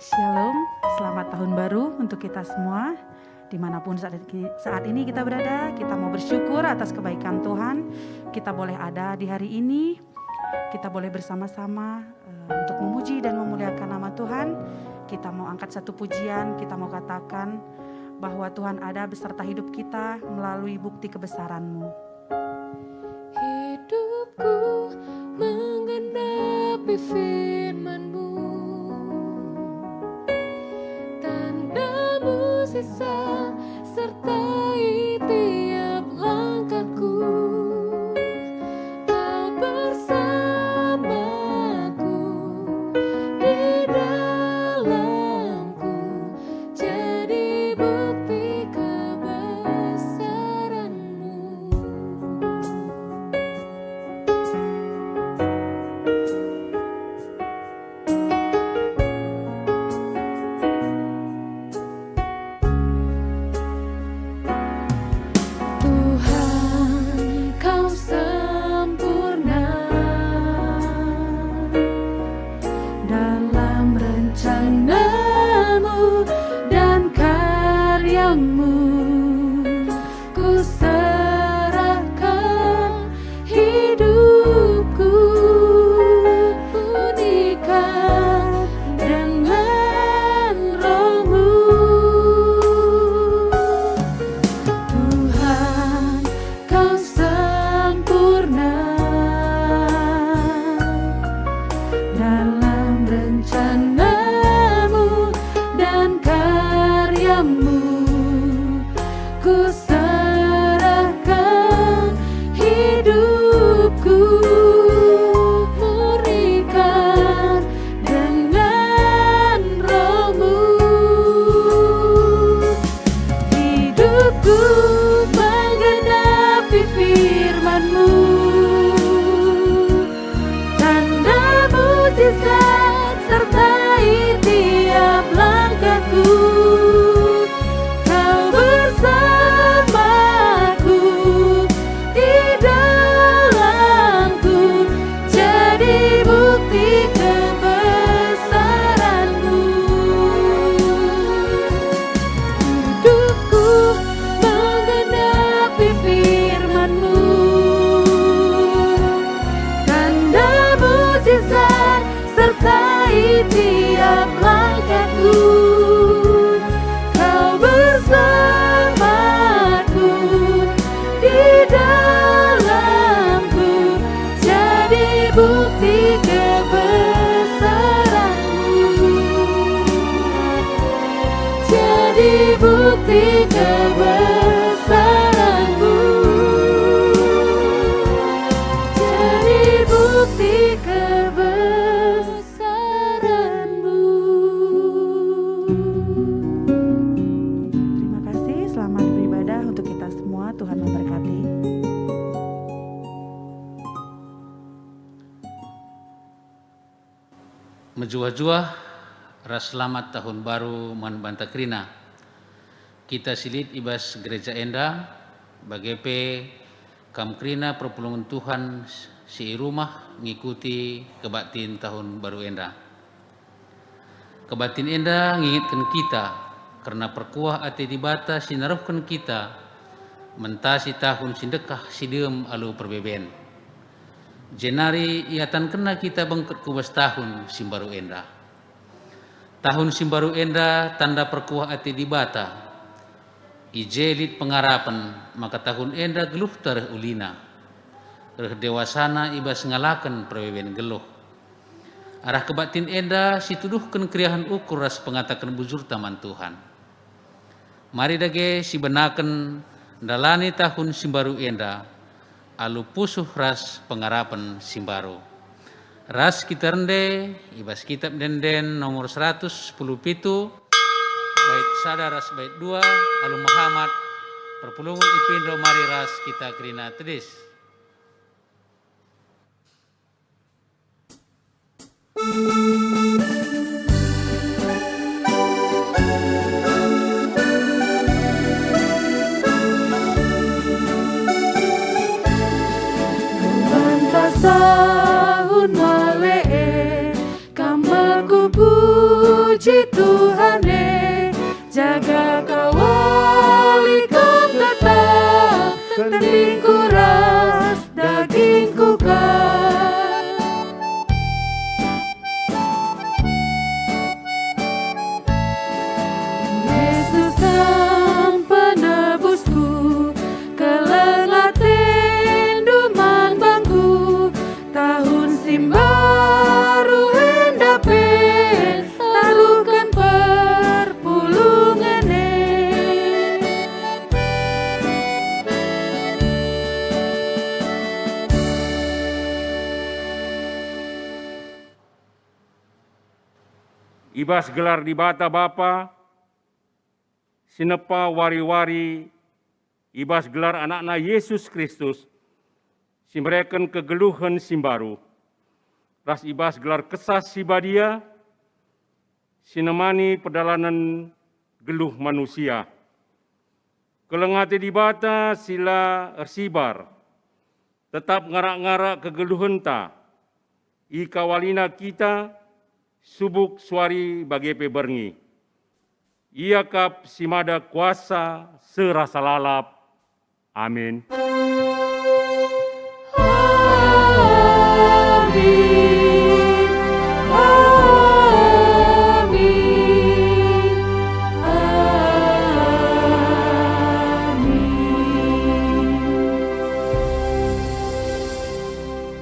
Shalom, selamat tahun baru untuk kita semua. Dimanapun saat ini kita berada, kita mau bersyukur atas kebaikan Tuhan. Kita boleh ada di hari ini, kita boleh bersama-sama untuk memuji dan memuliakan nama Tuhan. Kita mau angkat satu pujian, kita mau katakan bahwa Tuhan ada beserta hidup kita melalui bukti kebesaran-Mu. Hidupku menggenapi firman-Mu, tanda mukjizat sertai tiap langkahku. Kau bersamaku di dalamku, jadi bukti kebesaran-Mu. Tuhan, Kau sempurna dalam rencana-Mu dan karya-Mu. Ku serahkan hidupku, unikan dengan Roh-Mu. Tuhan, Kau sempurna dalam rencana-Mu dan karya-Mu. Ku serahkan hidupku, murnikan dengan Roh-Mu. Hidupku menggenapi firman-Mu, tanda mukjizat sertai tiap langkahku. Kau bersamaku di dalamku, jadi bukti kebesaran-Mu. Hidupku menggenapi firman-Mu, tanda mukjizat sertai tiap langkahku. Kau bersamaku di dalamku, jadi bukti kebesaran-Mu. Jadi bukti kebesaran-Mu. Jadi bukti kebesaran-Mu. Terima kasih, selamat beribadah untuk kita semua. Tuhan memberkati. Menjuah-juah ras selamat tahun baru man banta krina. Kita silit ibas gereja enda bagepe kam krina perpulungan Tuhan si rumah ngikuti kebatin tahun baru enda. Kebatin enda ngingitkan kita karena perkuah ati dibata sinaruhkan kita mentasi tahun sindekah sidem alu perbeben. Jenari iatan kena kita bengket kubas tahun simbaru enda. Tahun simbaru enda tanda perkuah ati dibata. Ijelit pengarapan maka tahun enda geluh tareh ulina. Reh dewasana ibas ngalakan perbeben geluh. Arah kebatin enda situduhkan kriahan ukur ras pengatakan bujur taman Tuhan. Mari dage si benaken dalani tahun simbaru enda. Alu pusuh ras pengarapan simbaru. Ras kita rende, ibas kitab denden nomor 110 pitu, bait sada ras bait 2, alu Muhammad, perpulungan ipindo mari ras kita krina tedis. tahun male kamar ku puji ibas gelar di bata Bapa, sinepa wari-wari, ibas gelar anakna Yesus Kristus, si mereken kegeluhan simbaru, ras ibas gelar kesas si badia, sinemani pedalanan geluh manusia. Kelengate di bata sila ersibar, tetap ngarak-ngarak kegeluhenta, ikawalina kita, subuk suari bagi peberni. Ia kap simada kuasa serasa lalap. Amin.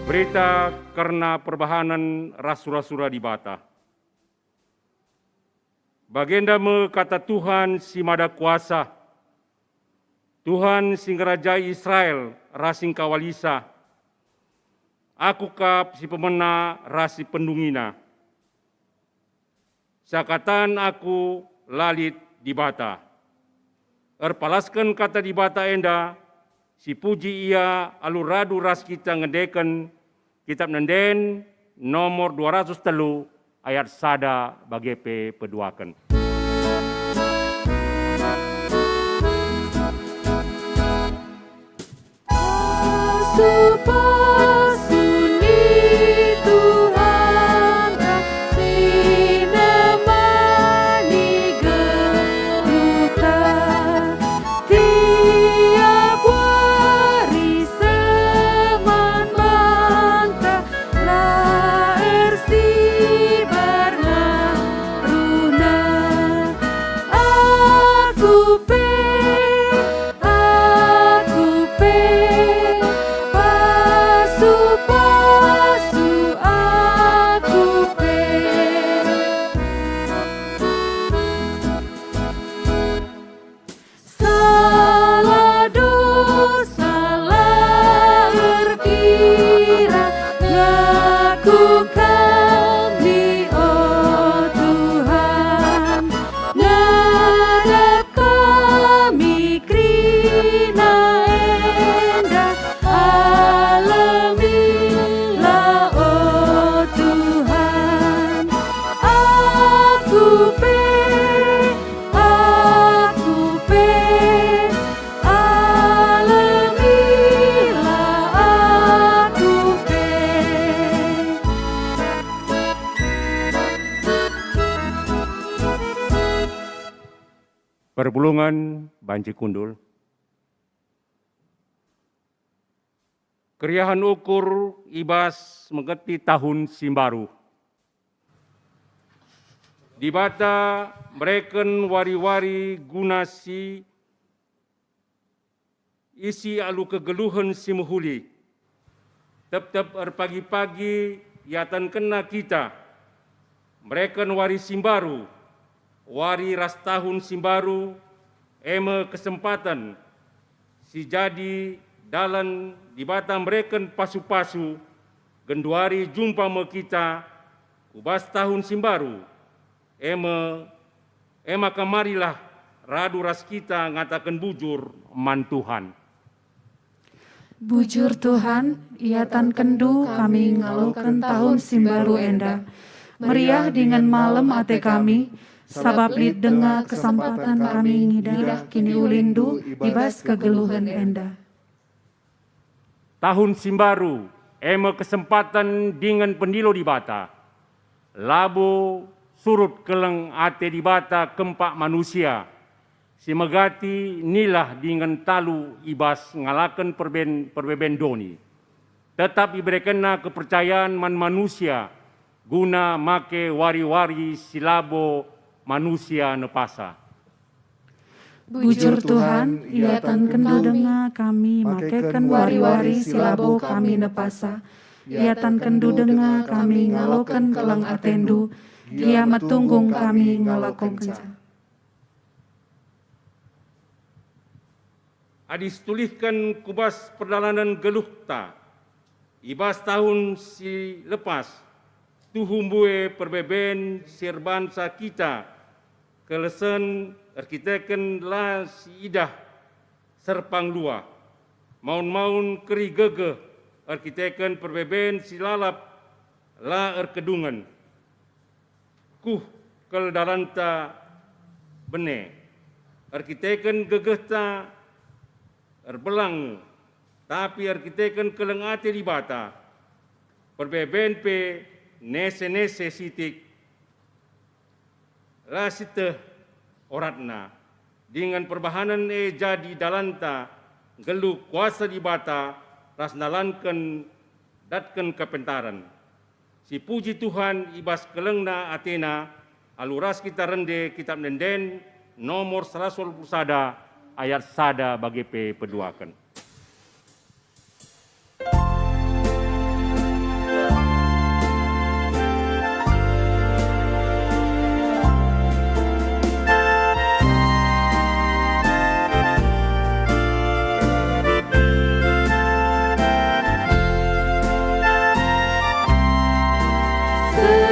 Berita karena perbahanan rasura-sura di bata. Bagenda me kata Tuhan si mada kuasa, Tuhan sing ngerajai Israel rasing kawalisa, aku kap si pemena rasi pendungina. Sakatan aku lalit di bata. Erpalaskan kata di bata enda, si puji ia aluradu ras kita ngedeken kitab nenden nomor 203 ayat sada bagi peduakan. Perbulungan banci kundul. Keriahan ukur ibas mengerti tahun simbaru. Di bata mereken wari-wari gunasi isi alu kegeluhan si muhuli. Tep-tep pagi-pagi yatan kena kita. Mereken wari simbaru. Wari ras tahun simbaru, eme kesempatan, si jadi dalan di bata mereken pasu-pasu, genduari jumpa me kita, ubas tahun simbaru, ema kemarilah radu ras kita ngatakan bujur man Tuhan. Bujur Tuhan, iatan kendu kami ngalokan tahun simbaru enda, meriah dengan malam ate kami, sabab lid dengar kesempatan kami ngidah kini ulindu ibas kegeluhan enda. Tahun simbaru, eme kesempatan dengan pendilo di bata. Labo surut keleng ate di bata kempak manusia. Si megati nilah dengan talu ibas ngalakan perbeben doni. Tetap diberikan kepercayaan man manusia guna make wari-wari silabo manusia nepasa. Bujur Tuhan, iatan kendu dengar kami makekan wari-wari silabo kami nepasa. Iatan kendu dengar kami ngalokan kelang atendu, dia metunggung kami ngalakon kenca. Adis tulihkan kubas perjalanan geluhta, ibas tahun si lepas, tuhumbue perbeben sirbansa kita, kelesen arkiteken la siidah serpang lua, maun-maun keri gegeh arkiteken perbeben silalap la erkedungan, kuh kel dalanta bene, arkiteken gegehta erbelang, tapi arkiteken kelengate di bata, perbeben pe nese-nese sitik, rasite oratna, dengan perbahanan jadi dalanta, gelu kuasa di bata, rasnalanken datken kepentaran. Si puji Tuhan ibas kelengna Athena, aluras kita rende kitab nenden nomor 121 ayat sada bagi pe peduakan.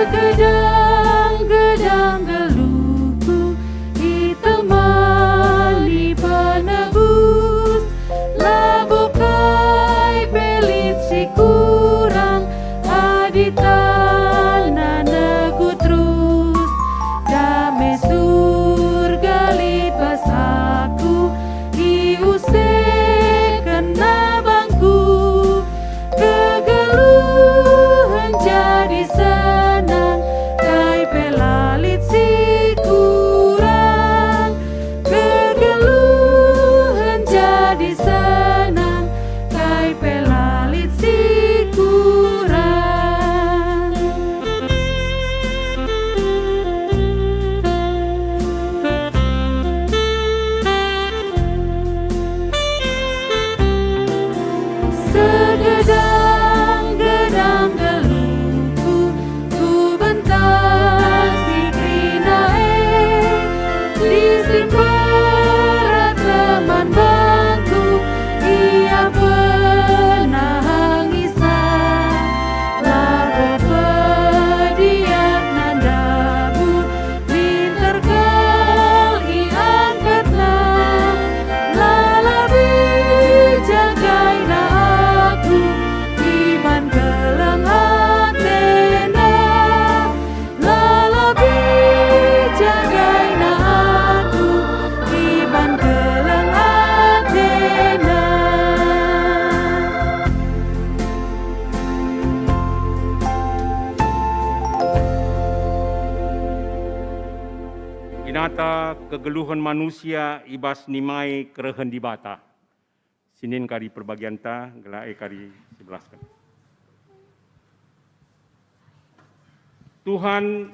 Gedang-gedang geluku itemali penebus, labukai pelit si kurang aditan negu terus, damai surga libas aku iuse kena bangku, kegeluhan jadi senang, kai pelalit si kurang, kegeluhan jadi senang, kai pelalit si kurang. Segedang-gedang geluku ku bentar si krinae, di si berat teman bangku ia pernah hangisan, lagu pediat nandabu lintergal iangkatlah, lalabi jagaina aku iman gelang Athena, lalabi jagaina aku iman gelang Athena. Inata kegeluhan manusia ibas nimai kerehen di bata. Sinin kari perbagian ta, gelai kari 11. Tuhan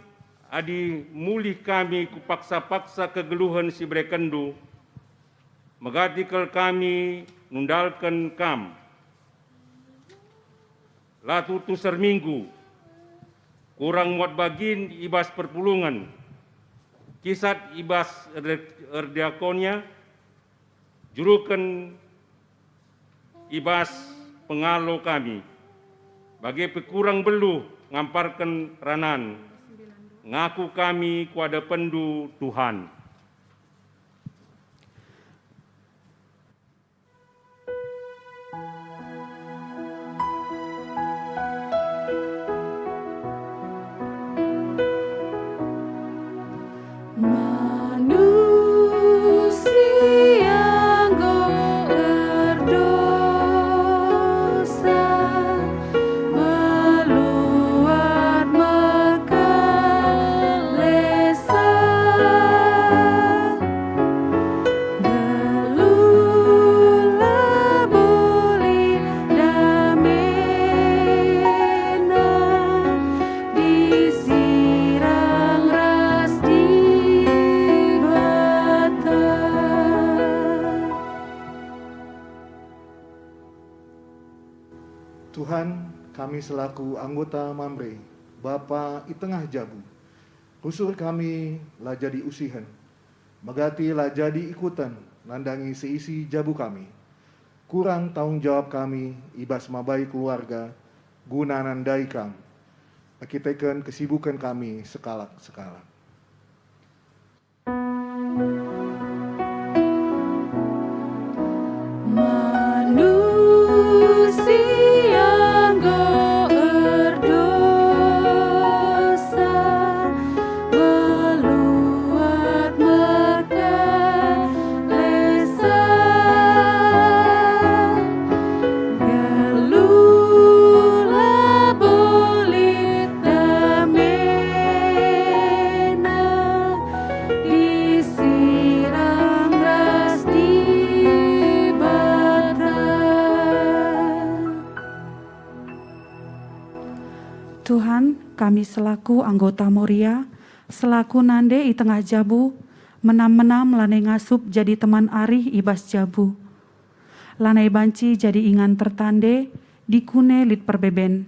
adi mulih kami kupaksa-paksa kegeluhan si brekendu, megatikal kami nundalkan kam. Latu tu serminggu, kurang muat bagin ibas perpulungan, kisat ibas erdiakonia, jurukan ibas pengalo kami, bagi pekurang belu ngamparkan ranan, ngaku kami kuada pendu Tuhan. Manusia berdosa, meluat mekelesa, gelula boli damena, disirang ras di bata. Tuhan, kami selaku anggota Mamre, Bapa i tengah jabu, husur kami lah jadi usihan, megati lah jadi ikutan, nandangi seisi jabu kami. Kurang tanggung jawab kami, ibas mabai keluarga, guna nandai kam. akiteken kesibukan kami sekala. Manusia engkau berdosa, meluat mekah lesa, gelula bolit damena, disirang ras di bata. Tuhan, kami selaku anggota Moria, selaku nande i tengah jabu, menam-menam lanai ngasup jadi teman arih ibas jabu. Lanai banci jadi ingan tertande, dikune lit perbeben.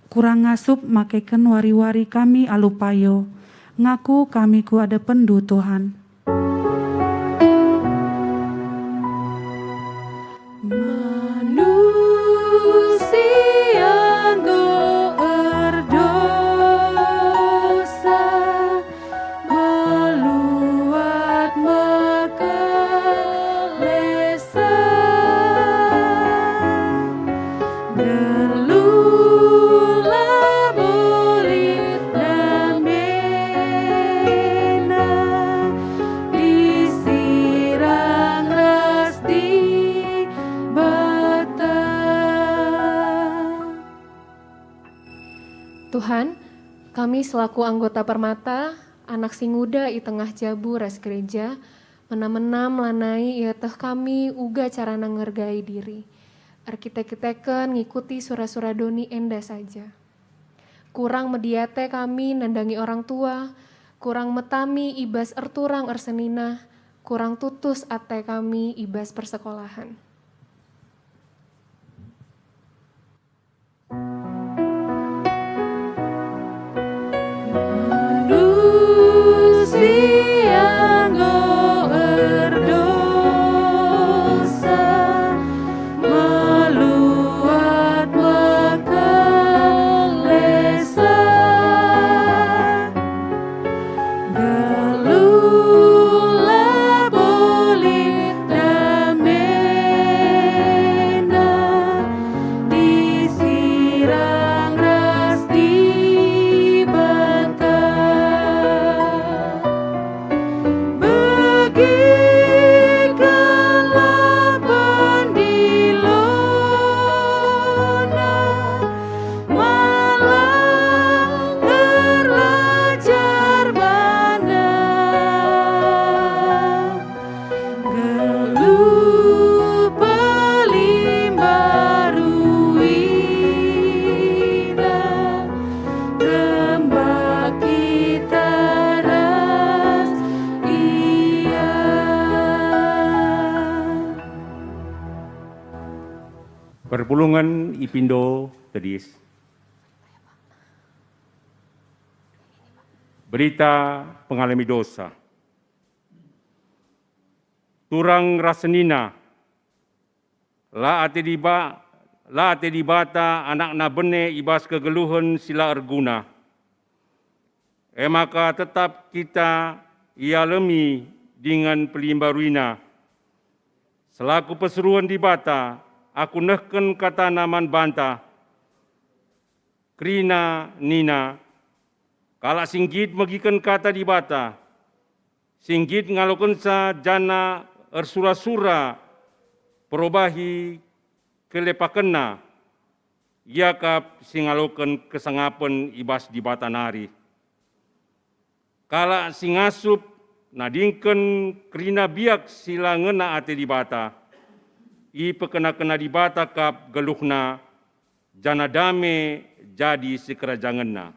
Kurang ngasup makaiken wari-wari kami alupayo. Ngaku kami ku ada pendu Tuhan. Manusia engkau berdosa, meluat mekah lesa, gelula bolit damena, disirang ras di bata. Tuhan, kami selaku anggota Permata, anak singuda i tengah jabu ras gereja, menam-menam lanai ia teh kami uga carana ngergai diri. Arkitek-kiteken ngikuti sura-sura doni enda saja. Kurang mediate kami nandangi orang tua, kurang metami ibas erturang ersenina, kurang tutus ate kami ibas persekolahan. Manusia engkau berdosa, meluat mekah lesa, gelula bolit damena, disirang ras di bata. Bagikanlah pendilona, malah terlajar bana, gelu pelimbaruina, rembak kita ras iya. Perpulungan Ipindo Tedis. Berita pengalami dosa. Turang rasenina, la ate dibata anak na bene ibas kegeluhan sila erguna. Maka tetap kita ia lemi dengan pelimbaruina. Selaku peseruan di bata, aku nehken kata naman banta. Krina nina, kala singgit magikan kata di bata. Singgit ngaloken sa jana ersura-sura perobahi kelepakena. Iakap singaloken kesangapen ibas di bata nari. Kala singasup nadingken krina biak sila ngena ate di bata. I pekena-kena di bata kap geluhna jana dame jadi sekerajangenna.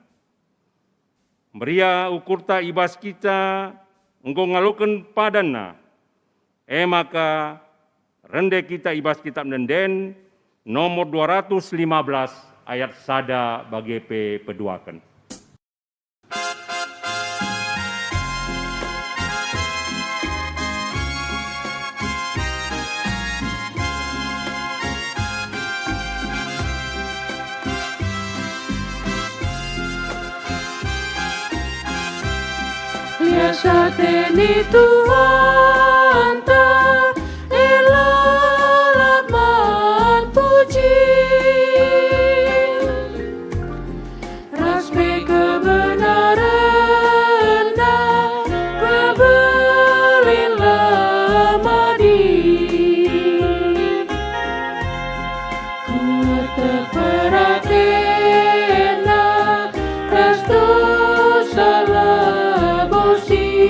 Meria ukurta ibas kita engkau ngaloken padana. Maka rende kita ibas kitab nenden nomor 215 ayat sada bagi peduakan. Sateni Tuhan ta elalat man puji, rasmi kebenaran na bebelin lamadi, kuat terperatena Kristus salah bosinggun,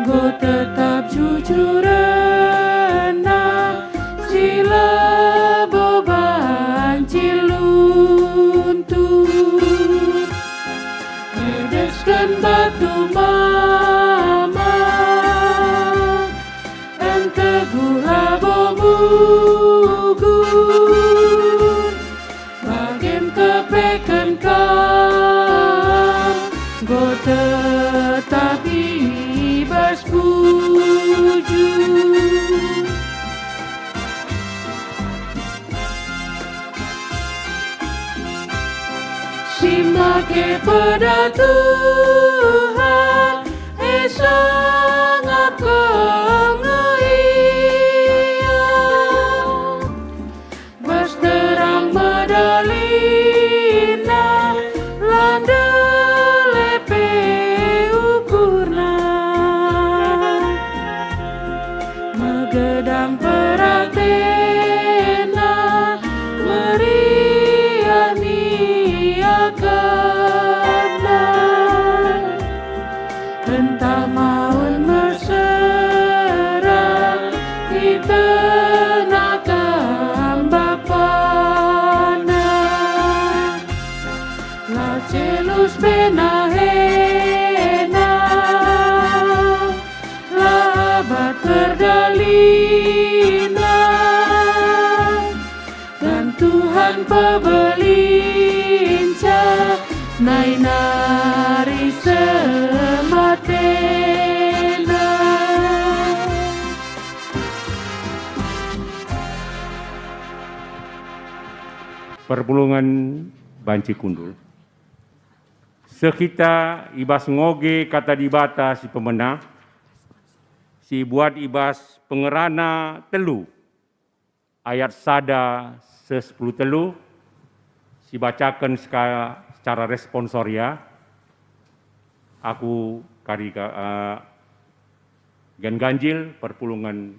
go tetap jujur na sila beban ciluntut, edeskan batu mama enteguh abomugun, bagian kepeken kau, go tetap ibas puju. Simake pada Tuhan, sangat kengaya, bas terang medalina, landa lepe ukurna, megedang peratena, meriani akarna, entah maun mesra kita nakam bapana, la celus benahena, la abad berdalina, dan Tuhan pebelinca nai nari sematena. Perpulungan banci kundul. Sekita ibas ngoge kata dibata si pemenang, si buat ibas pengerana telu, ayat sada 10 telu, si bacakan secara responsoria, aku kari gen ganjil perpulungan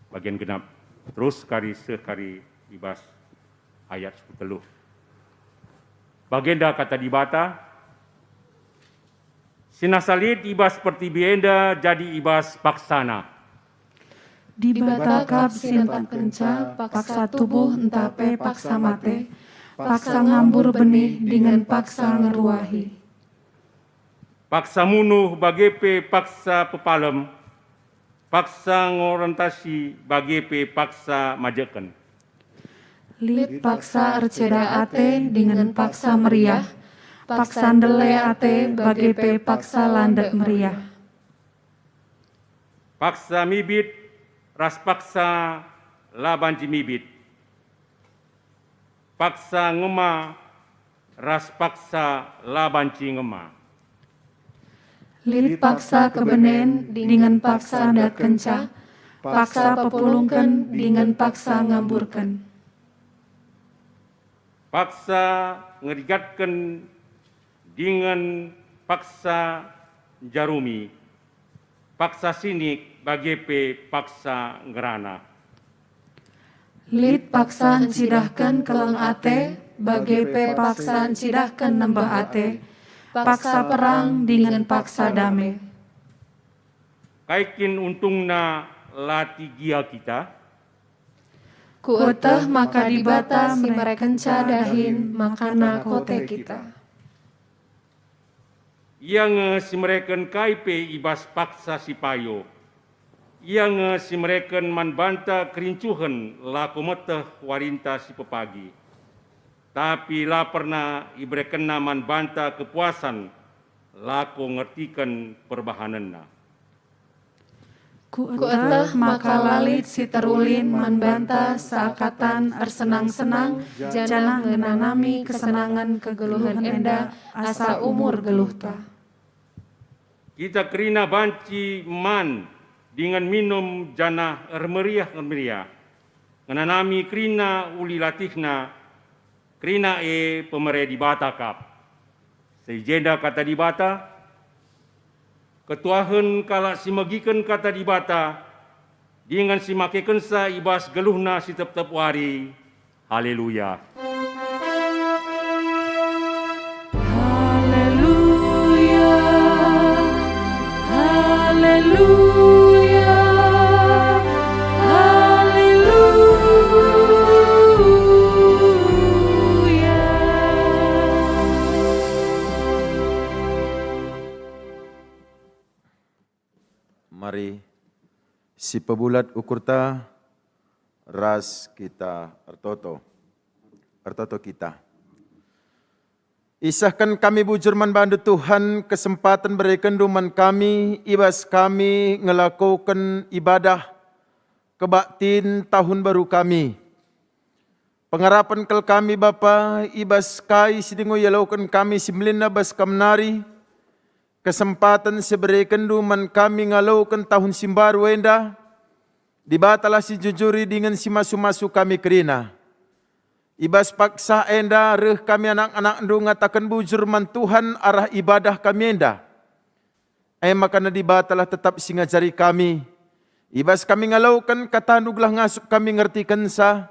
bagian genap, terus kari sekari ibas ayat 10 telu. Bagenda kata dibata, sinasalit ibas seperti bienda jadi ibas paksana. Dibatakap sintak kenca, paksa tubuh entape paksa mate, paksa ngambur benih dengan paksa ngeruahi. Paksa munuh bagepe paksa pepalem, paksa ngorientasi bagepe paksa majekan. Lit paksa erceda ate dengan paksa meriah, paksa ndele ate bagepe paksa landet meriah. Paksa mibit, ras paksa labanci mibit. Paksa ngema, ras paksa labanci ngema. Lit paksa kebenen dengan paksa ndat kenca, paksa pepulungken dengan paksa ngamburken. Paksa ngerigatkan dengan paksa jarumi, paksa sinik bagepe paksa ngerana. Lit paksa encidahkan keleng ate, bagepe paksa encidahkan nembah ate, paksa perang dengan paksa damai. Kaikin untungna lati gia kita, Kueteh maka dibata si merekenca dahin makana kote kita. yang si mereken kaipe ibas paksa si payo, yang si mereken manbanta kerincuhan laku meteh warinta si pepagi. Tapi la pernah ibrekena manbanta kepuasan laku ngertikan perbahananna. Ku eteh maka lalit si terulin manbanta saakatan arsenang-senang jana ngenanami kesenangan kegeluhan enda asa umur geluhta. Kita kerina banci man dengan minum jana meriah ngenanami kerina uli latihna kerina pemere di bata kap. Sejenda kata di bata ketuahan kala simagikan kata di bata dengan simakekan sa ibas geluhna si tep-tep wari. Haleluya. Haleluya, haleluya, haleluya. Mari si pebulat ukurta ras kita artoto kita. Isahkan kami bujur manbandu Tuhan kesempatan berikan duman kami ibas kami ngelakukan ibadah kebaktin tahun baru kami. Pengarapan kel kami Bapa ibas kai sidingo yalaukan kami simlina bas kamnari. Kesempatan seberikan duman kami ngalaukan tahun simbaru enda. Dibatalah si jujuri dengan si masu-masu kami kerina. Ibas paksa enda reh kami anak-anak ndu ngatakan bujur man Tuhan arah ibadah kami enda. Makana dibatalah tetap si ngajari kami. Ibas kami ngalaukan kata nuglah ngasuk kami ngertikan sa.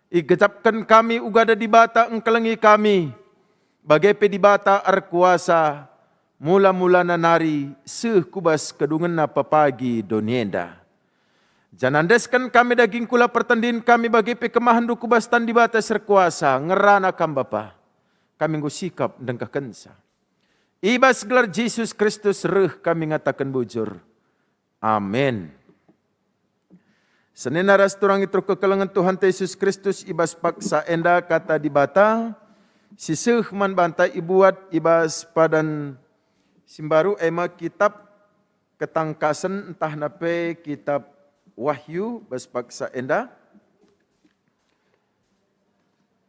Igejapkan kami ugada dibata engkelengi kami. Bagai pe dibata arkuasa. Mula-mula nanari kubas kedungan na papagi donienda. Janandeskan kami daging kula pertandin kami bagi pekemahan du kubas tan di batas serkuasa ngerana kam Bapa. Kami ngusikap dengkah kensa. Ibas gelar Yesus Kristus reh kami ngatakan bujur. Amin. Senena ras turang itu kekelengan Tuhan Yesus Kristus ibas paksa enda kata di bata. Sisih man bantai ibuat ibas padan simbaru ema kitab ketangkasan entah nape kitab Wahyu bas paksa enda.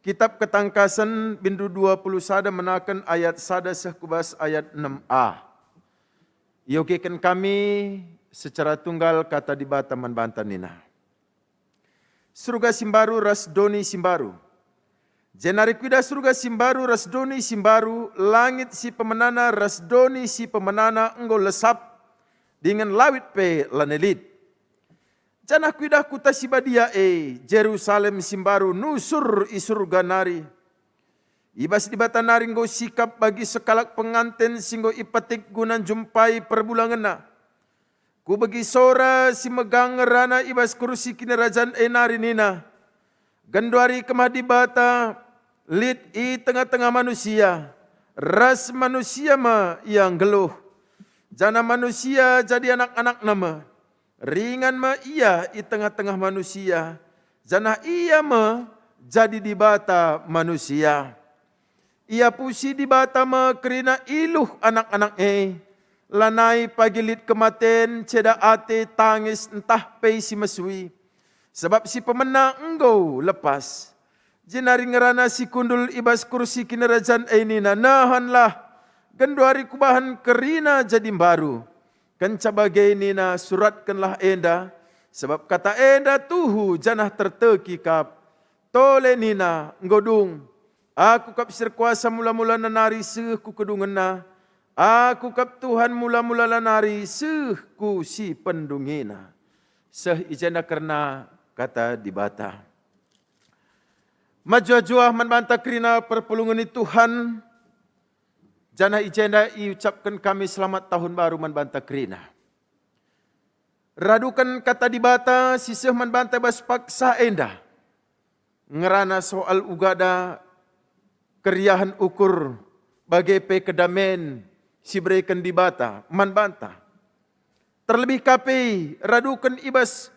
Kitab ketangkasan bindu 20 sada menakan ayat sada sekubas ayat 6a. Yogikan kami secara tunggal kata di bata manbanta nina. Surga simbaru ras doni simbaru. Jenarik wida surga simbaru ras doni simbaru, langit si pemenana ras doni si pemenana enggo lesap dengan lawit pe lanelit. Janah kuidah kuta sibadia Jerusalem simbaru nusur isurga nari. Ibas di bata nari enggo sikap bagi sekalak pengantin singgo ipetik gunan jumpai perbulangan na. Ku bagi sora si megang ngerana ibas kursi kinerajan nari nina. Ganduari kemah di bata lid i tengah-tengah manusia. Ras manusia ma yang geluh. Jana manusia jadi anak-anak nama. Ringan ma ia i tengah-tengah manusia. Jana ia ma jadi di bata manusia. Ia pusi di bata ma kerina iluh anak-anak lanai pagilit kematen ceda ate tangis entah pei si mesui. Sebab si pemenang engkau lepas. Jenari ngerana si kundul ibas kursi kinerajan nina nahanlah. Genduari kubahan kerina jadi baru. Kenca bagai nina suratkanlah enda. Sebab kata enda tuhu janah terteki kap. Tole nina ngodung. Aku kap serkuasa mula-mula nanari sehku kedungan na. Aku kap Tuhan mula-mula nanari sehku si pendungina. Seh ijenda karena kata di bata. Majua-jua manbanta kerina perpulungan ni Tuhan. Jana ijenda iucapkan kami selamat tahun baru manbanta kerina. Radukan kata di bata sisih manbanta bas paksa enda. Ngerana soal ugada keriahan ukur bagai pe kedamen si berikan di bata manbanta. Terlebih kapi radukan ibas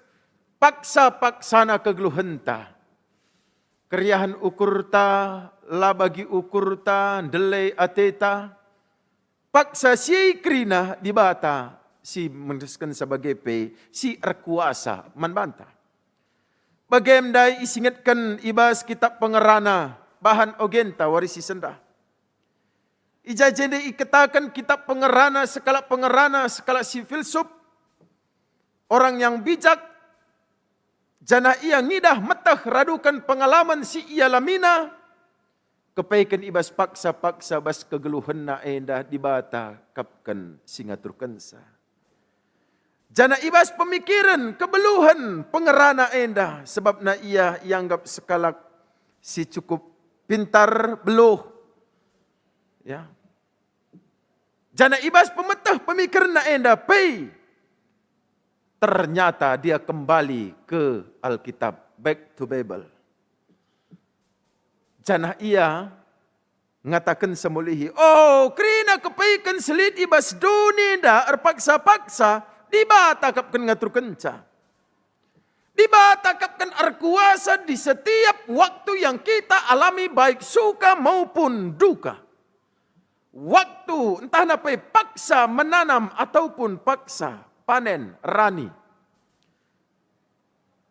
paksa-paksana kegeluhenta. Keriahan ukurta, la bagi ukurta, delay ateta. Paksa si krina di bata, si meneruskan sebagai pe, si erkuasa manbanta. Bagaimana isingatkan ibas kitab pengerana, bahan ogenta warisi sendah. Ija jadi ikatakan kitab pengerana, sekala si filsuf, orang yang bijak, jana ia ngidah metah radukan pengalaman si ia lamina, kepaikan ibas paksa-paksa bas kegeluhan na endah dibata kapkan singatur kensa. Jana ibas pemikiran, kebeluhan, pengerana endah, sebab na ia ianggap sekalak si cukup pintar beluh. Ya. Jana ibas pemetah pemikiran na endah, pay. Ternyata dia kembali ke Alkitab, back to Bible. Janah ia ngatakan semulihi, oh kerina kepaikan selit ibas dunia erpaksa-paksa, dibatakapkan ngatur kenca. Dibatakapkan erkuasa di setiap waktu yang kita alami baik suka maupun duka. Waktu entah napai paksa menanam ataupun paksa panen rani.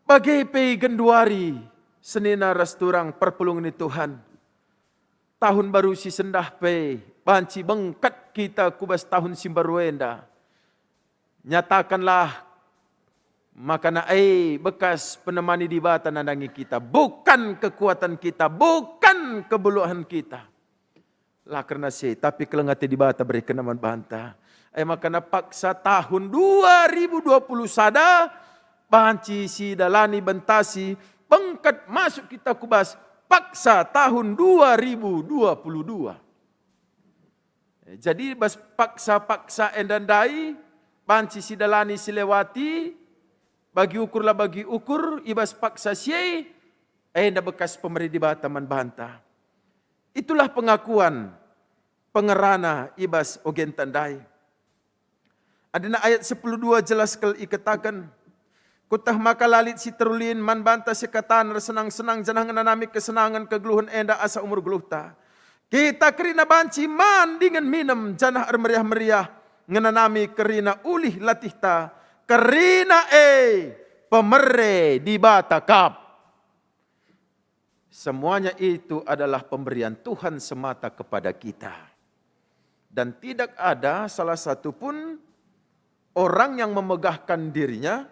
Bagai pei genduari senina resturang perpulungan Tuhan. Tahun baru si sendah pei banci bengkat kita kubas tahun simbaruenda. Nyatakanlah makana bekas penemani di bata nandangi kita, bukan kekuatan kita, bukan kebuluhan kita. Lah karena tapi kelengati di bata beri kenaman banta. Makana paksa tahun 2020 sada banci si dalani bentasi bengkat masuk kita kubas paksa tahun 2022. Jadi bas paksa-paksa endandai banci si dalani silewati bagi ukur ibas paksa siai enda bekas pemeri di bataman banta. Itulah pengakuan pengerana ibas ogen tandai. Adina ayat 10:2 jelas kal ikatakan, kutah maka lalit si terulin man banta sekatan senang-senang janang nanami kesenangan kegeluhan enda asa umur geluhta. Kita kerina banci man dengan minum janah meriah-meriah ngenanami kerina ulih latihta kerina pemere di bata kap. Semuanya itu adalah pemberian Tuhan semata kepada kita. Dan tidak ada salah satu pun orang yang memegahkan dirinya,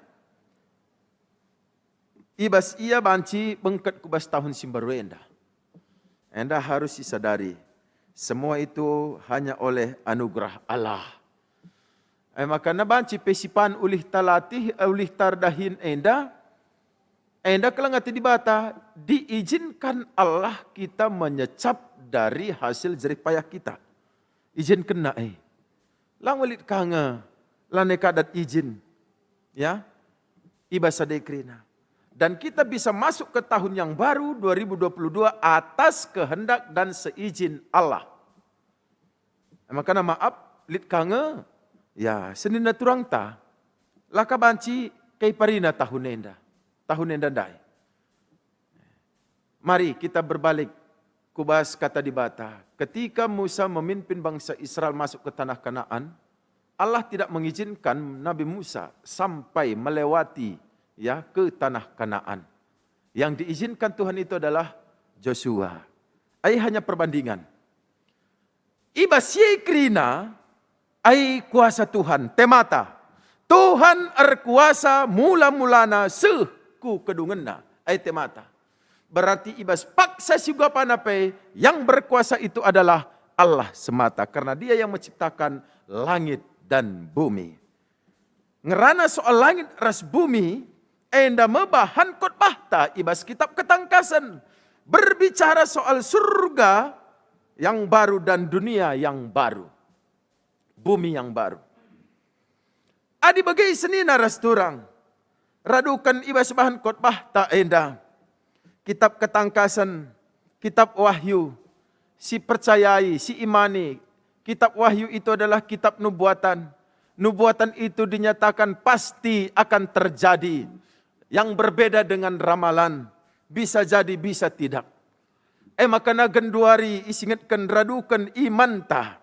ibas ia banci bengket kubas tahun simbaru enda. Enda harus disadari, semua itu hanya oleh anugerah Allah. Makanya banci pesipan ulih talatih, ulih tardahin enda kelengati di bata, diizinkan Allah kita menyecap dari hasil jerih payah kita. Izin kena lang walit kanga, lane kadat izin, ya, ibasa dekrina. Dan kita bisa masuk ke tahun yang baru 2022 atas kehendak dan seizin Allah. Makanya maaf, lit kanga, ya senina turang ta, laka banci kay parina tahun enda dai. Mari kita berbalik kubas kata di bata. Ketika Musa memimpin bangsa Israel masuk ke tanah Kanaan, Allah tidak mengizinkan Nabi Musa sampai melewati ke tanah Kanaan. Yang diizinkan Tuhan itu adalah Joshua. Hanya perbandingan. Iba siekrina kuasa Tuhan temata. Tuhan erkuasa mula-mulana ku kedungenna temata. Berarti ibas paksa juga panape yang berkuasa itu adalah Allah semata. Karena dia yang menciptakan langit dan bumi. Ngerana soal langit ras bumi, enda mebahan khotbah ta ibas kitab ketangkasan. Berbicara soal surga yang baru dan dunia yang baru. Bumi yang baru. Adi bagai senina ras turang. Radukan ibas bahan khotbah ta enda. Kitab ketangkasan, kitab wahyu, si percayai, si imani. Kitab wahyu itu adalah kitab nubuatan. Nubuatan itu dinyatakan pasti akan terjadi. Yang berbeda dengan ramalan. Bisa jadi, bisa tidak. Makana genduari isingatkan radukan iman ta.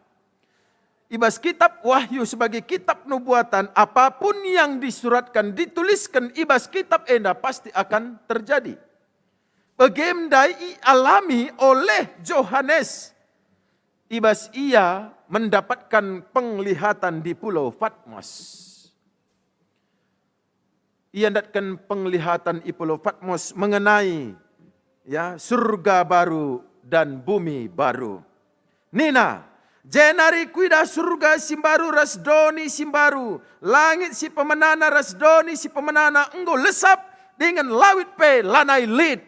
ibas kitab Wahyu sebagai kitab nubuatan, apapun yang disuratkan, dituliskan ibas kitab enda pasti akan terjadi. Bagaimana alami oleh Yohanes, ibas ia mendapatkan penglihatan di Pulau Patmos. Ia mendapatkan penglihatan di Pulau Patmos mengenai surga baru dan bumi baru. Nina, jenari kuida surga simbaru rasdoni simbaru, langit si pemenana rasdoni si pemenana enggo lesap dengan lawit pe lanai lid.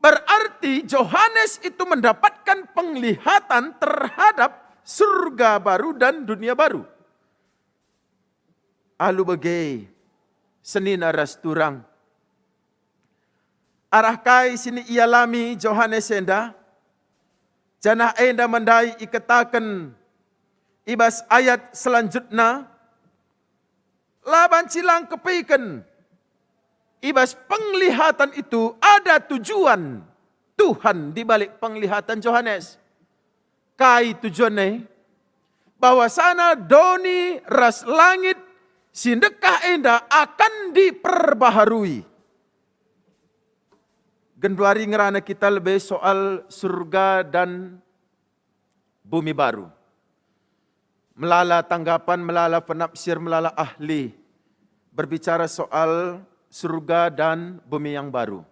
Berarti Yohanes itu mendapatkan penglihatan terhadap surga baru dan dunia baru. Alu bagai senina ras turang. Arah kai sini ialami Yohanes enda. Jana enda mendai ikatakan ibas ayat selanjutnya. Laban cilang kepikan. Ibas penglihatan itu ada tujuan Tuhan di balik penglihatan Yohanes. Kai tujuannya bahwa sana doni ras langit sindekah enda akan diperbaharui. Genduari ngerana kita lebih soal surga dan bumi baru. Melala tanggapan, melala penafsir, melala ahli. Berbicara soal surga dan bumi yang baru.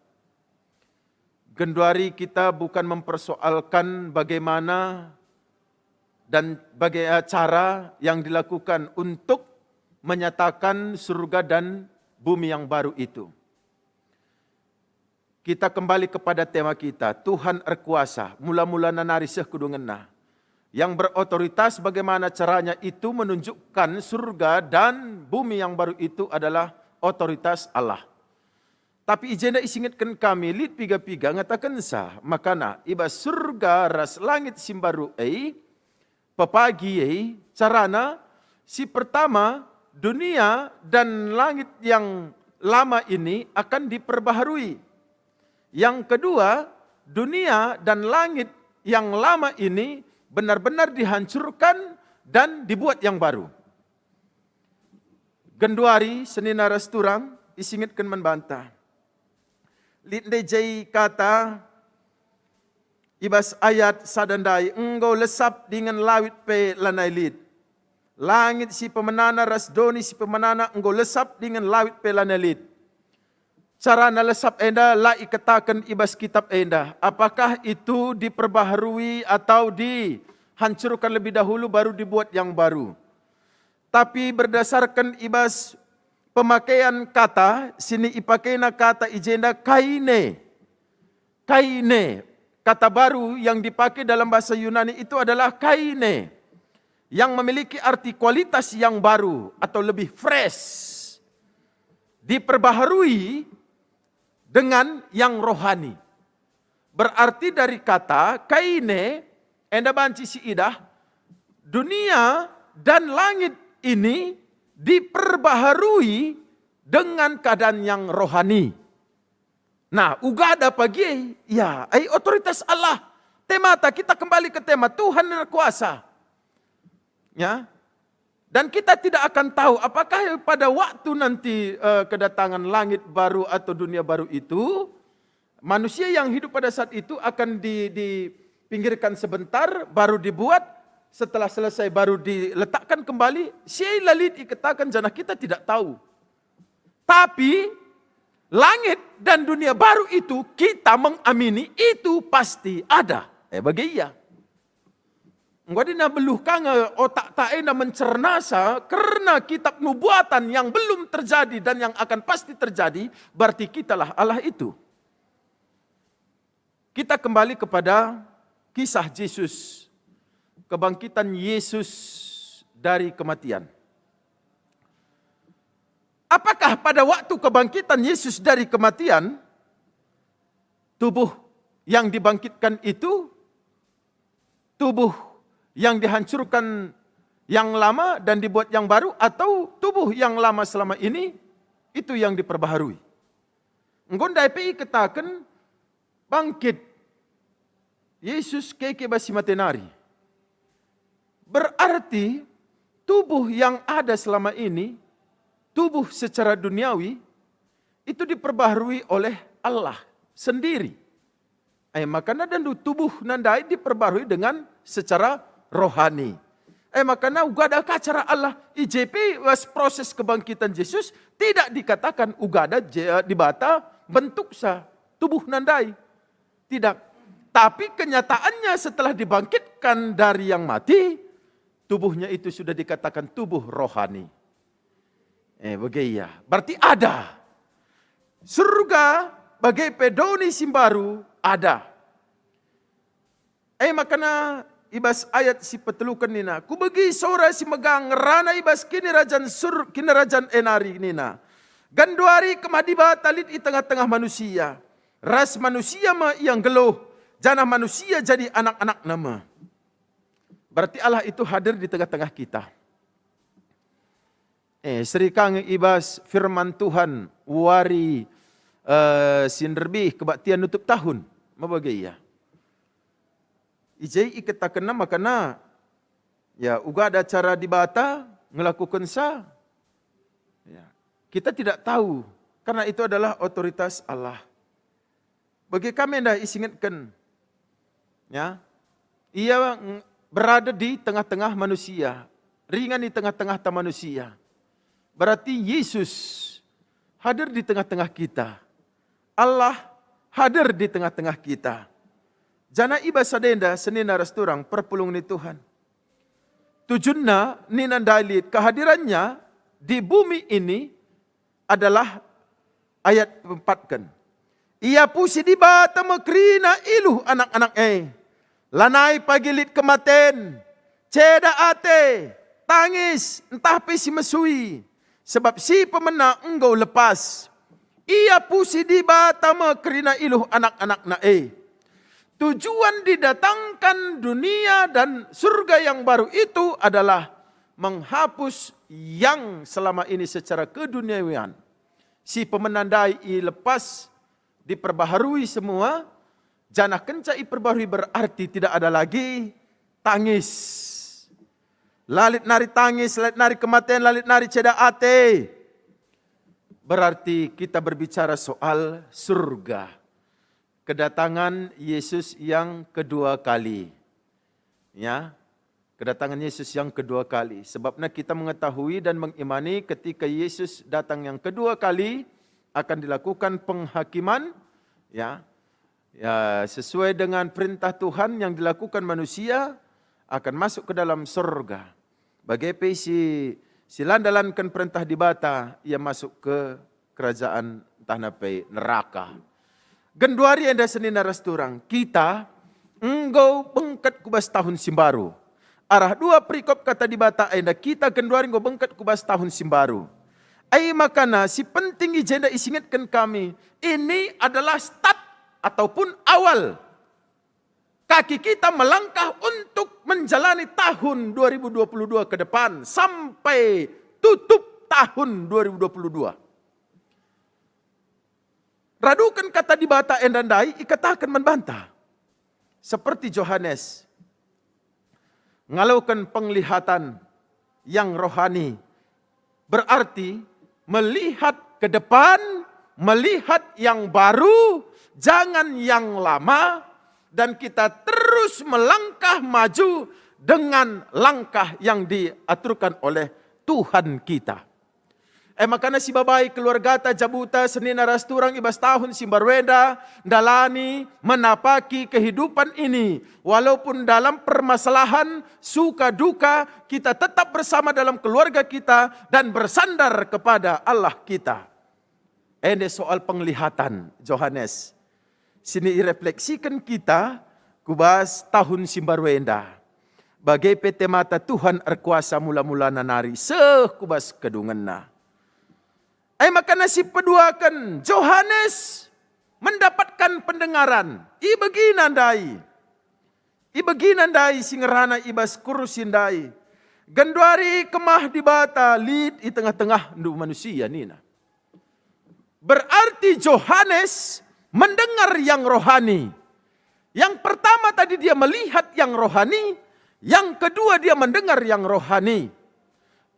Genduari kita bukan mempersoalkan bagaimana dan bagaimana cara yang dilakukan untuk menyatakan surga dan bumi yang baru itu. Kita kembali kepada tema kita, Tuhan berkuasa, mula-mula narisih kudungenna. Yang berotoritas bagaimana caranya itu menunjukkan surga dan bumi yang baru itu adalah otoritas Allah. Tapi ijenda isingatkan kami, lid piga-piga ngatakan sah, makana iba surga ras langit simbaru papagi carana si pertama, dunia dan langit yang lama ini akan diperbaharui. Yang kedua, dunia dan langit yang lama ini benar-benar dihancurkan dan dibuat yang baru. Genduari senina rasturang isingitkan membantah. Linde jai kata ibas ayat sadandai engkau lesap dengan lawit pe lanai lid. Langit si pemenana rasdoni si pemenana engkau lesap dengan lawit pelanelit. Cara na lesap enda la ikatakan ibas kitab enda. Apakah itu diperbaharui atau dihancurkan lebih dahulu baru dibuat yang baru? Tapi berdasarkan ibas pemakaian kata, sini ipakainya kata ijenda kaine. Kaine, kata baru yang dipakai dalam bahasa Yunani itu adalah kaine. Yang memiliki arti kualitas yang baru atau lebih fresh. Diperbaharui dengan yang rohani. Berarti dari kata kaine, enda banci si idah, dunia dan langit ini diperbaharui dengan keadaan yang rohani. Nah, ugada pagi, ya, otoritas Allah. Temata, kita kembali ke tema Tuhan berkuasa. Ya, dan kita tidak akan tahu apakah pada waktu nanti kedatangan langit baru atau dunia baru itu, manusia yang hidup pada saat itu akan dipinggirkan sebentar, baru dibuat, setelah selesai baru diletakkan kembali. Syai lalit dikatakan jana kita tidak tahu. Tapi langit dan dunia baru itu kita mengamini itu pasti ada. Bagi iya. Ngwadi na beluh kanga otak tae na mencernasa karena kitab nubuatan yang belum terjadi dan yang akan pasti terjadi, berarti kitalah Allah itu. Kita kembali kepada kisah Yesus, kebangkitan Yesus dari kematian. Apakah pada waktu kebangkitan Yesus dari kematian, tubuh yang dibangkitkan itu, tubuh yang dihancurkan yang lama dan dibuat yang baru, atau tubuh yang lama selama ini itu yang diperbaharui? Ngonda PI katakan bangkit Yesus keke basi matenari. Berarti tubuh yang ada selama ini, tubuh secara duniawi, itu diperbaharui oleh Allah sendiri. Makanya dan tubuh nandai diperbaharui dengan secara rohani. Makanya uga ada acara Allah IJP was proses kebangkitan Yesus tidak dikatakan uga ada di bata bentuk sa tubuh nandai. Tidak. Tapi kenyataannya setelah dibangkitkan dari yang mati, tubuhnya itu sudah dikatakan tubuh rohani. Begitu. Berarti ada. Surga bagai pedoni simbaru ada. Makanya ibas ayat si petelukan nina. Ku bagi sora si megang rana ibas kini rajan enari nina. Ganduari kemadiba talit di tengah-tengah manusia. Ras manusia ma yang geluh. Jana manusia jadi anak-anak nama. Berarti Allah itu hadir di tengah-tengah kita. Serikang ibas firman Tuhan wari sinderbih kebaktian nutup tahun. Mabagai ya. Ijai ikatakan nama makana ya uga ada cara di bata ngelakukan sa. Ya. Kita tidak tahu karena itu adalah otoritas Allah. Bagi kami dah isingatkan ya. Ia berada di tengah-tengah manusia, ringan di tengah-tengah manusia. Berarti Yesus hadir di tengah-tengah kita. Allah hadir di tengah-tengah kita. Jana iba sadenda senina resturang perpulung ni Tuhan. Tujuannya ninandalit kehadirannya di bumi ini adalah ayat 4 kan. Ia pusi di bata makrina iluh anak-anak lanai pagilit kematen, ceda ate, tangis, entah pesi mesui. Sebab si pemenang engkau lepas. Ia pusi di bata makrina iluh anak-anak na Tujuan didatangkan dunia dan surga yang baru itu adalah menghapus yang selama ini secara keduniawian. Si pemenandai lepas diperbaharui semua. Jana kenca diperbaharui berarti tidak ada lagi tangis. Lalit nari tangis, lalit nari kematian, lalit nari ceda ate. Berarti kita berbicara soal surga. Kedatangan Yesus yang kedua kali. Ya. Kedatangan Yesus yang kedua kali. Sebabnya kita mengetahui dan mengimani ketika Yesus datang yang kedua kali akan dilakukan penghakiman ya. Ya, sesuai dengan perintah Tuhan yang dilakukan manusia akan masuk ke dalam surga. Bagai si landalankan perintah di bata ia masuk ke kerajaan tanapai neraka. Genduari anda senina rasturang, kita engkau bengkat kubas tahun simbaru. Arah dua perikop kata di bata anda, kita genduari engkau bengkat kubas tahun simbaru. Makana si penting ijenda isingatkan kami, ini adalah start ataupun awal. Kaki kita melangkah untuk menjalani tahun 2022 ke depan sampai tutup tahun 2022. Radukan kata di bata endandai, ikatakan membantah. Seperti Yohanes. Ngalaukan penglihatan yang rohani. Berarti melihat ke depan, melihat yang baru, jangan yang lama. Dan kita terus melangkah maju dengan langkah yang diaturkan oleh Tuhan kita. Makanya si babai keluarga ta jabuta senina rasturang ibas tahun simbarwenda dalani menapaki kehidupan ini. Walaupun dalam permasalahan, suka duka, kita tetap bersama dalam keluarga kita dan bersandar kepada Allah kita. Ini soal penglihatan Yohanes. Sini irefleksikan kita kubas tahun simbarwenda. Bagai PT mata Tuhan erkuasa mula-mula nanari sekubas kedunganna. Makanya si peduakan Yohanes mendapatkan pendengaran. Ibagi nandai singerana ibas kurusindai. Genduari kemah di bata lid di tengah-tengah manusia nina. Berarti Yohanes mendengar yang rohani. Yang pertama tadi dia melihat yang rohani. Yang kedua, dia mendengar yang rohani.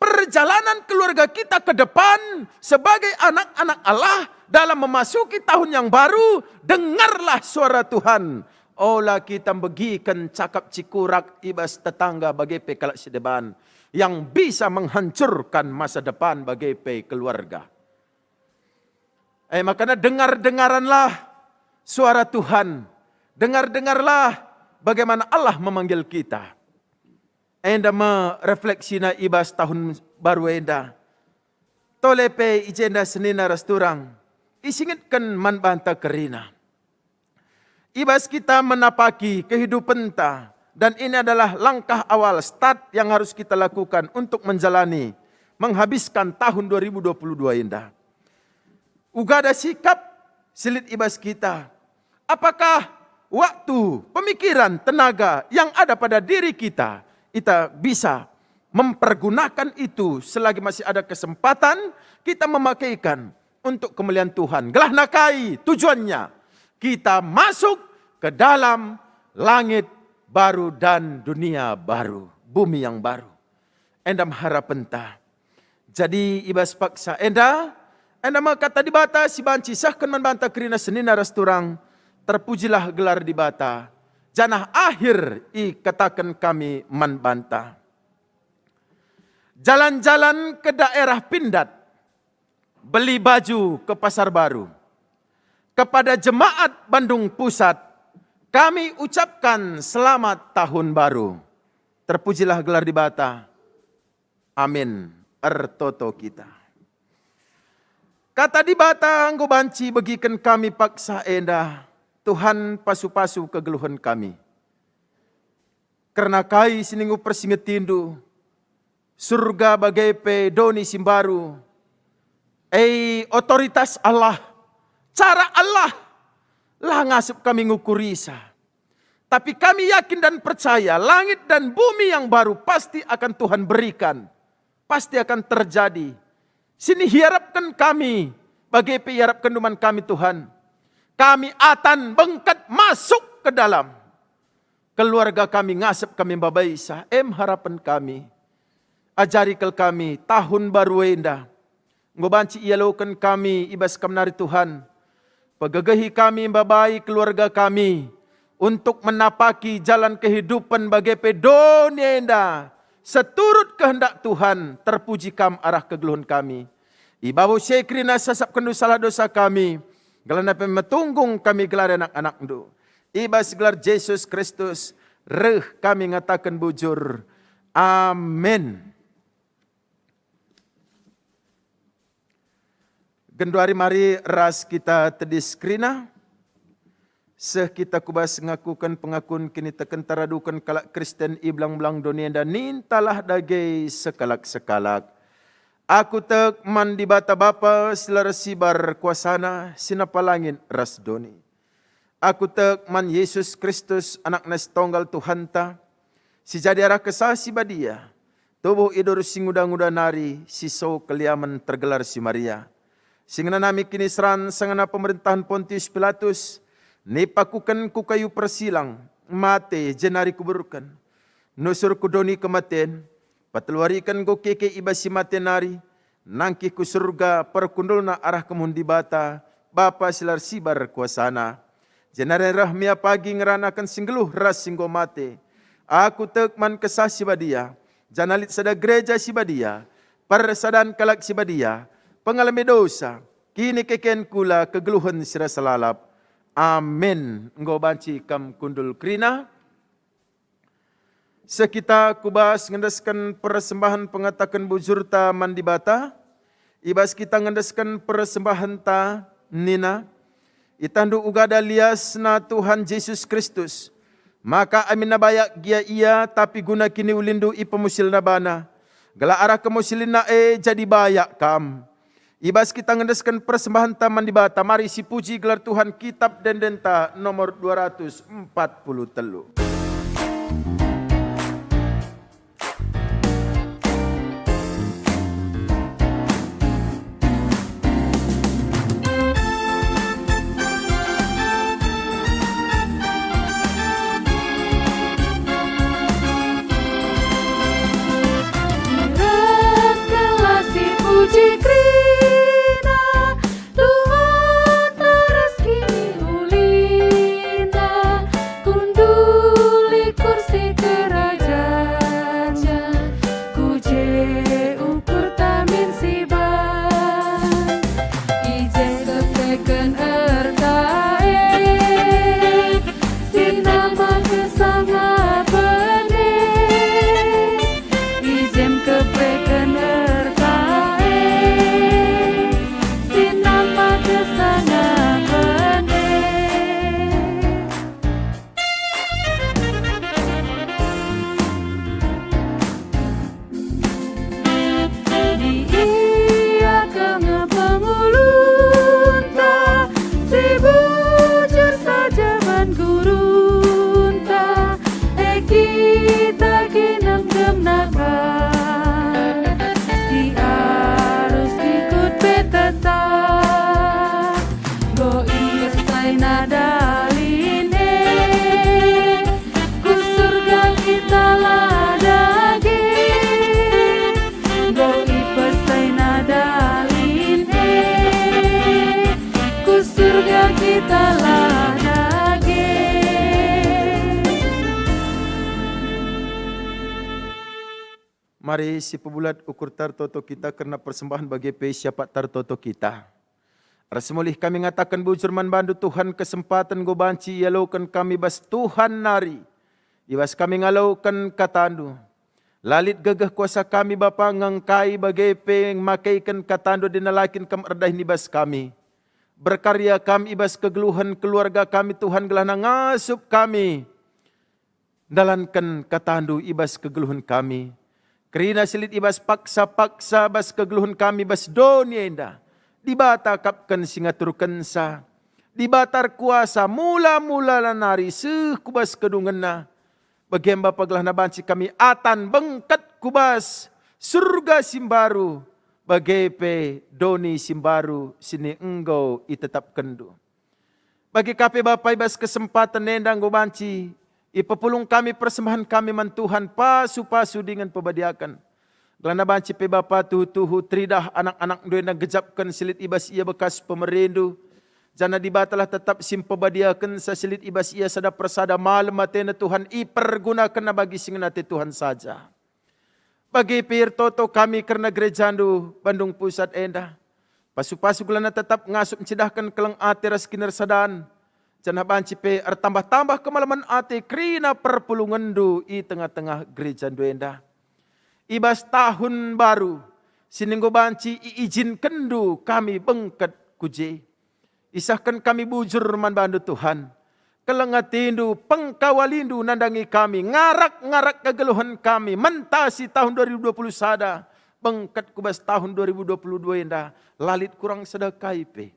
Perjalanan keluarga kita ke depan sebagai anak-anak Allah dalam memasuki tahun yang baru, dengarlah suara Tuhan. Olah kita begikan cakap cikurak ibas tetangga bagi pe kalak sedeban yang bisa menghancurkan masa depan bagi pe keluarga. Makanya dengar-dengaranlah suara Tuhan. Dengar-dengarlah bagaimana Allah memanggil kita. Enda merefleksina ibas tahun baru enda. Tolepe ijenda senina rasturang. Isingitkan man banta kerina. Ibas kita menapaki kehidupan ta. Dan ini adalah langkah awal, start yang harus kita lakukan untuk menjalani, menghabiskan tahun 2022 enda. Uga ada sikap silit ibas kita. Apakah waktu, pemikiran, tenaga yang ada pada diri kita bisa mempergunakan itu selagi masih ada kesempatan kita memakaikan untuk kemuliaan Tuhan. Gelah nakai tujuannya kita masuk ke dalam langit baru dan dunia baru, bumi yang baru. Endam harapan ta. Jadi ibas paksa enda kata di bata si banci sahkan membanta kerina senina rasturang, terpujilah gelar di bata. Janah akhir katakan kami membanta. Jalan-jalan ke daerah Pindad, beli baju ke Pasar Baru. Kepada jemaat Bandung Pusat, kami ucapkan selamat tahun baru. Terpujilah gelar di bata. Amin. Ertoto kita. Kata di bata anggo banci bagikan kami paksa endah. Tuhan pasu-pasu kegeluhan kami. Karena kai sininggu persingetindu. Surga bagai pe doni simbaru. Otoritas Allah. Cara Allah. Lah ngasup kami ngukurisa. Tapi kami yakin dan percaya. Langit dan bumi yang baru pasti akan Tuhan berikan. Pasti akan terjadi. Sini hiarapkan kami. Bagai pe hiarapkan duman kami Tuhan. Kami akan bengkat masuk ke dalam. Keluarga kami ngasep kami babaisa. Harapan kami. Ajari kel kami tahun baru enda. Ngobanci ialokan kami ibas kamnari Tuhan. Pagagahi kami babai keluarga kami. Untuk menapaki jalan kehidupan bagai pedon enda. Seturut kehendak Tuhan. Terpuji kam arah kegeluhan kami. Ibawu syekrina sasap kendu salah dosa kami. Gelana pemetunggung kami gelar anak-anak du. Ibas gelar Yesus Kristus. Reh kami ngatakan bujur. Amin. Genduari mari ras kita tediskrina. Seh kita kubas ngakukan pengakun kini teken taradukan kalak Kristen iblang-blang dunia dan nintalah dagai sekalak-sekalak. Aku tek man di bata bapa silar sibar kuasana sinapalangin ras doni. Aku tek man Yesus Kristus anak nas tonggal Tuhan ta. Si jadi arah kesah si badia. Tubuh idur singuda-nguda nari siso keliaman tergelar si Maria. Singana nami kini seran sangana pemerintahan Pontius Pilatus. Nipakukan ku kayu persilang. Mate jenari kuburukan. Nusur kudoni kematian. Pateluarikan go keke ibasi matenari, nangki ku surga perkundulna arah kemundi bata, bapa silar sibar kuasana. Jenare rahmia pagi ngeranakan singgeluh ras singgo mate. Aku tekman kesah sibadia, janalit sada gereja sibadia, persadan kalak sibadia, pengalami dosa, kini keken kula kegeluhan sira selalap. Amin. Enggo banci kam kundul krina. Sekita kubas ngendaskan persembahan pengatakan bujurta mandibata. Ibas kita ngendaskan persembahan ta nina. Itandu ugada liasna Tuhan Yesus Kristus. Maka amin nabayak gia ia tapi guna kini ulindu ipemusil nabana. Gala arah kemusilin na jadi bayak kam. Ibas kita ngendaskan persembahan ta mandibata. Mari si puji gelar Tuhan kitab dan denta nomor 243. Mari si pebulat ukur tartoto kita kerana persembahan bagi siapa tartoto kita. Rasemulih kami ngatakan bujur man bandu Tuhan kesempatan go banci yalaukan kami bas Tuhan nari. Ibas kami ngalaukan katandu. Lalit gagah kuasa kami Bapa ngangkai bagi peng makaikan katandu dinalakin kam erdah nibas kami. Berkarya kami ibas kegeluhan keluarga kami Tuhan gelah ngasup kami. Dalankan katandu ibas kegeluhan kami. Kerina silit ibas paksa-paksa bas kegeluhan kami bas dunia indah. Dibata kapkan singaturkan sa. Dibatar kuasa mula-mula lanari kubas kedungan na. Bagian Bapa gelah nabanci kami atan bengkat kubas surga simbaru. Bagai pe doni simbaru sini engkau itetapkan du. Bagi kape Bapa ibas kesempatan nendang gobanci. Ipepulung kami persembahan kami man Tuhan pasu-pasu dengan pebadiakan. Gelana banci pe Bapa tuhu tridah anak-anak dua na gejapkan silit ibas ia bekas pemerindu. Jana dibatalah tetap simpebadiakan sa silit ibas ia sada persada malam matena Tuhan ipergunakan na bagi singenate Tuhan saja. Bagi pir toto kami kerana gerejandu Bandung Pusat endah. Pasu-pasu gelana tetap ngasup mencidahkan kelang ati ras kinersadaan. Jangan banci pe tambah-tambah kemalaman ati krina perpulungan du i tengah-tengah gereja duenda. Ibas tahun baru sininggo banci iizinkan du kami bengket kuje. Isahkan kami bujur man bandu Tuhan. Kelengatindu pengkawalindu nandangi kami. Ngarak-ngarak kegeluhan kami. Mentasi tahun 2020 sada. Bengket kubas tahun 2022 enda. Lalit kurang sedekai pe.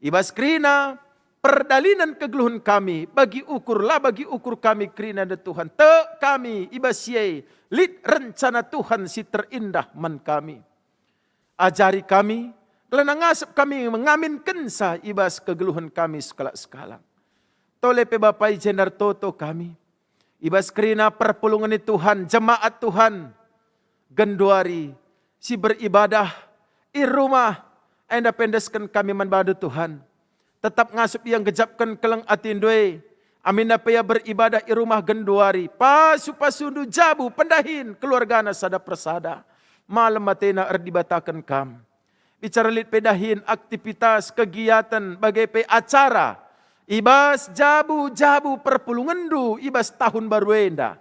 Ibas krina perdalinan kegeluhan kami bagi ukur kami kerina de Tuhan te kami ibasiai lit rencana Tuhan si terindah man kami ajari kami kelana ngasap kami mengaminkan sa ibas kegeluhan kami sekala-sekala tole pe Bapa jenar toto kami ibas kerina perpulungan Tuhan jemaat Tuhan genduari si beribadah i rumah enda pendeskan kami man badu Tuhan. Tetap ngasup yang gejapkan kelang atindoi. Amin apa ya beribadah di rumah genduari. Pasu-pasundu jabu pendahin keluargana sada persada. Malam matena dibatakan kam. Bicara lit pedahin aktivitas kegiatan bagai pe acara. Ibas jabu-jabu perpulungan du ibas tahun baru enda.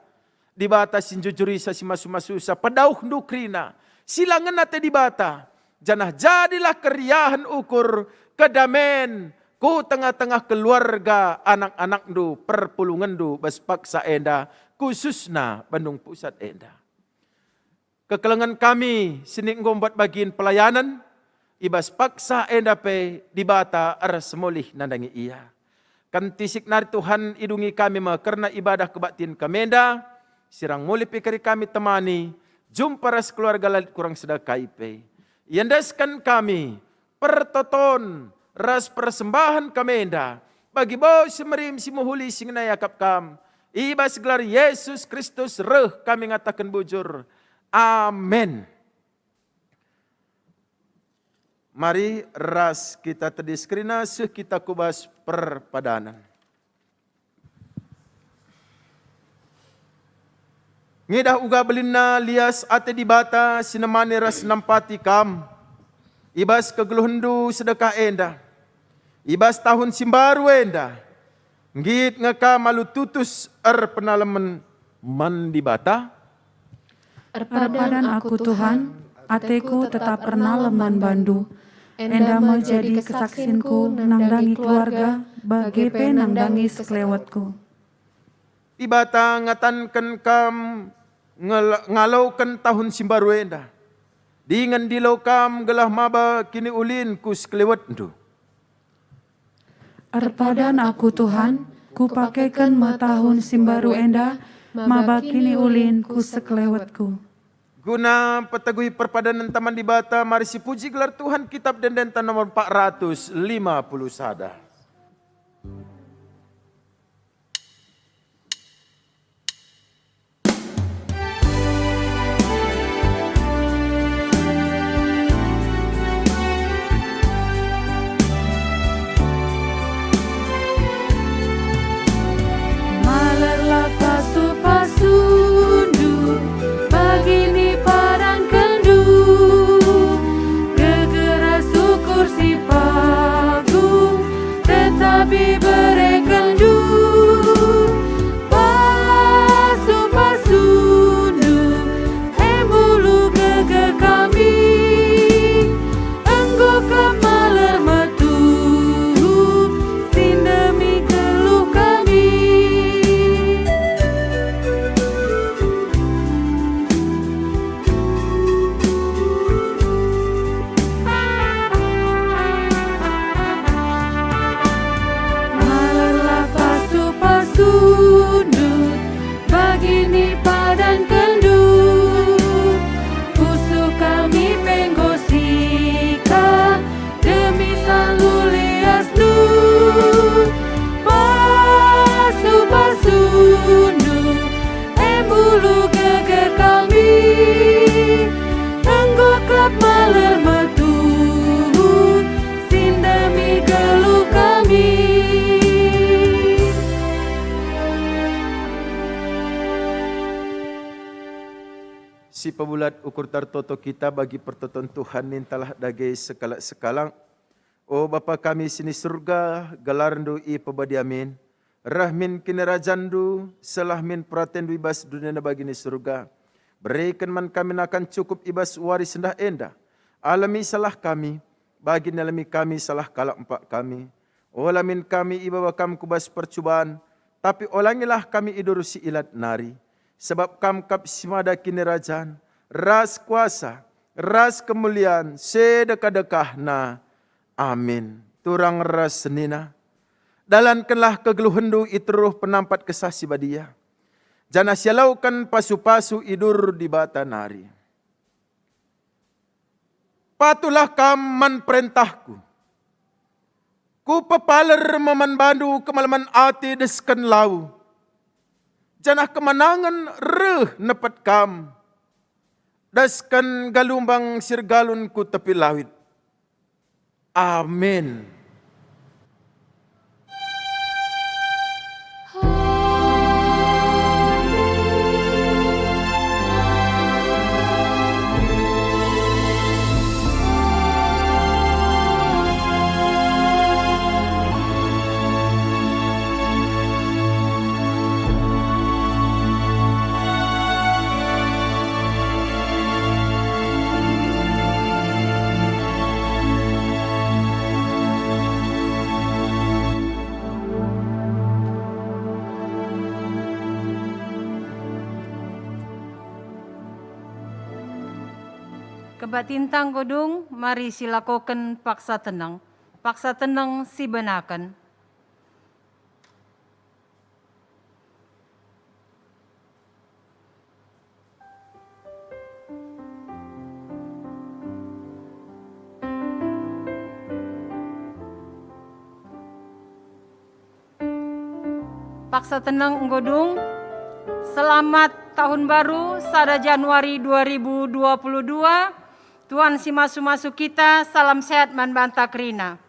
Dibata sinjujuri sa si masu-masu sa pedauh du krina. Silangan nate dibata. Janah jadilah keriahan ukur kedamen. Ku tengah-tengah keluarga anak-anak du perpulungan du bas paksa enda khususna Bandung Pusat enda. Kekelengan kami sini ngombat bagian pelayanan ibas paksa enda pe dibata semolih nandangi ia. Kan tisik nari Tuhan idungi kami karena ibadah kebaktian kamenda sirang muli pikir kami temani jumpa ras keluarga lalit kurang sedakai pe. Yandaskan kami pertoton ras persembahan kamenda bagi bau semerim si muhuli sing nayakap kam ibas gelar Yesus Kristus reh kami ngatakan bujur amin. Mari ras kita terdiskrina kita kubas perpadanan. Ngidah uga belina lias ate dibata sinemani ras nampati kam ibas kegeluhendu sedekah enda. Ibas tahun simbaru enda. Ngit ngaka malu tutus penalaman mandibata. Erpadan aku Tuhan, ateku tetap pernalaman bandu. Enda menjadi kesaksinku nangdangi keluarga, bagi penangdangi sekelewatku. Ibata ngatankan kam ngalaukan tahun simbaru enda. Dengan dilau kam gelah maba kini ulin ku sekelewat tu. Erpadan aku Tuhan, ku pakaikan matahun simbaru enda, maba kini ulin ku sekelewatku. Guna petagui perpadanan taman dibata, mari si puji gelar Tuhan kitab Dendenta nomor 450 sada. Malerlah pasu-pasundu, begini pada si pabulat ukur tartoto kita bagi pertoton Tuhan nintalah dagai sekala-sekalang. O Bapa kami sini surga, galarndu i pabadiamin, rahmin kinerajandu, selahmin pratendu ibas dunia bagi ni surga. Berikan man kami akan cukup ibas waris endah endah. Alami salah kami, bagi nalami kami salah kalak empat kami. Olamin kami ibawa kami kubas percubaan, tapi olangilah kami idurusi ilat nari. Sebab kam kap simada kinerajan, ras kuasa, ras kemuliaan, sedekah-dekahna. Amin. Turang ras senina. Dalankanlah kegeluhendu itruh penampat kesah si badia. Jana sialaukan pasu-pasu idur di bata nari. Patulah kam man perintahku. Ku pepaler meman bandu kemalaman ati desken lau. Janah kemenangan reh nepet kam. Desken galumbang sirgalun ku tepi lawit. Amin. Kebatintang godung, mari silakoken paksa tenang. Paksa tenang si benakan. Paksa tenang godung, selamat tahun baru sada Januari 2022. Tuhan si masu-masu kita, salam sehat man banta kerina.